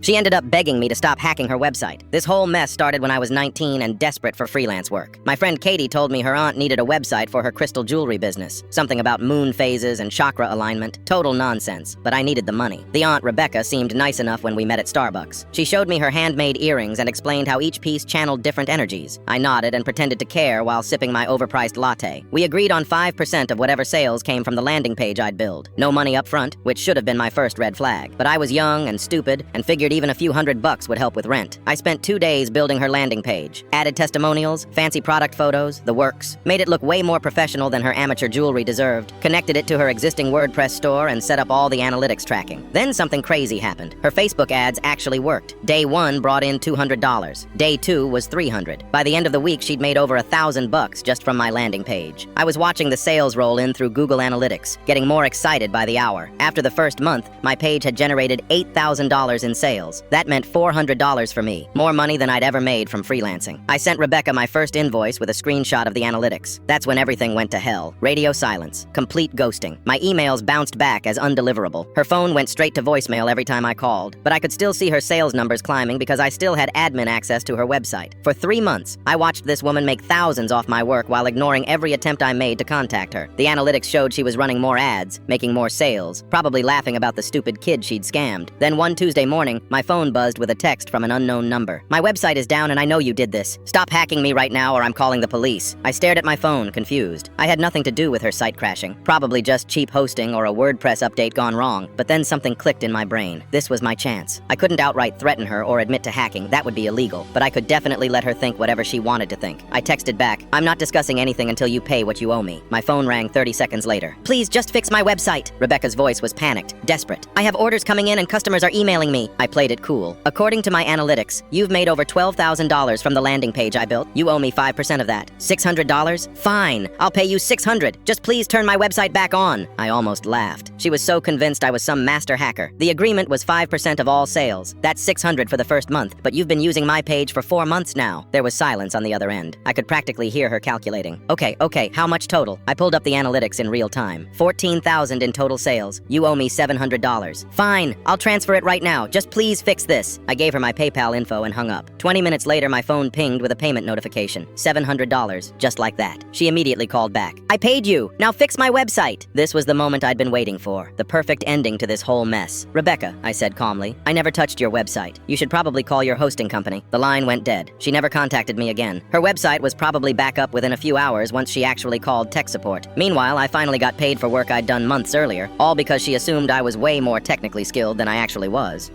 She ended up begging me to stop hacking her website. This whole mess started when I was 19 and desperate for freelance work. My friend Katie told me her aunt needed a website for her crystal jewelry business. Something about moon phases and chakra alignment. Total nonsense, but I needed the money. The aunt, Rebecca, seemed nice enough when we met at Starbucks. She showed me her handmade earrings and explained how each piece channeled different energies. I nodded and pretended to care while sipping my overpriced latte. We agreed on 5% of whatever sales came from the landing page I'd build. No money up front, which should have been my first red flag. But I was young and stupid and figured even a few $100 would help with rent. I spent 2 days building her landing page. Added testimonials, fancy product photos, the works. Made it look way more professional than her amateur jewelry deserved. Connected it to her existing WordPress store and set up all the analytics tracking. Then something crazy happened. Her Facebook ads actually worked. Day 1 brought in $200. Day 2 was $300. By the end of the week, she'd made over $1,000 just from my landing page. I was watching the sales roll in through Google Analytics, getting more excited by the hour. After the first month, my page had generated $8,000 in sales. That meant $400 for me, more money than I'd ever made from freelancing. I sent Rebecca my first invoice with a screenshot of the analytics. That's when everything went to hell. Radio silence, complete ghosting. My emails bounced back as undeliverable. Her phone went straight to voicemail every time I called, but I could still see her sales numbers climbing because I still had admin access to her website. For 3 months, I watched this woman make thousands off my work while ignoring every attempt I made to contact her. The analytics showed she was running more ads, making more sales, probably laughing about the stupid kid she'd scammed. Then one Tuesday morning, my phone buzzed with a text from an unknown number. "My website is down and I know you did this. Stop hacking me right now or I'm calling the police." I stared at my phone, confused. I had nothing to do with her site crashing. Probably just cheap hosting or a WordPress update gone wrong. But then something clicked in my brain. This was my chance. I couldn't outright threaten her or admit to hacking. That would be illegal. But I could definitely let her think whatever she wanted to think. I texted back, "I'm not discussing anything until you pay what you owe me." My phone rang 30 seconds later. "Please just fix my website." Rebecca's voice was panicked, desperate. "I have orders coming in and customers are emailing me." I played it cool. "According to my analytics, you've made over $12,000 from the landing page I built. You owe me 5% of that. $600? Fine, I'll pay you $600. Just please turn my website back on." I almost laughed. She was so convinced I was some master hacker. The agreement was 5% of all sales. That's $600 for the first month, but you've been using my page for 4 months now. There was silence on the other end. I could practically hear her calculating. Okay, how much total?" I pulled up the analytics in real time. 14,000 in total sales. You owe me $700. Fine, I'll transfer it right now. Just please fix this. I gave her my PayPal info and hung up. 20 minutes later, my phone pinged with a payment notification. $700, just like that. She immediately called back. "I paid you. Now fix my website." This was the moment I'd been waiting for. The perfect ending to this whole mess. "Rebecca," I said calmly, "I never touched your website. You should probably call your hosting company." The line went dead. She never contacted me again. Her website was probably back up within a few hours once she actually called tech support. Meanwhile, I finally got paid for work I'd done months earlier, all because she assumed I was way more technically skilled than I actually was.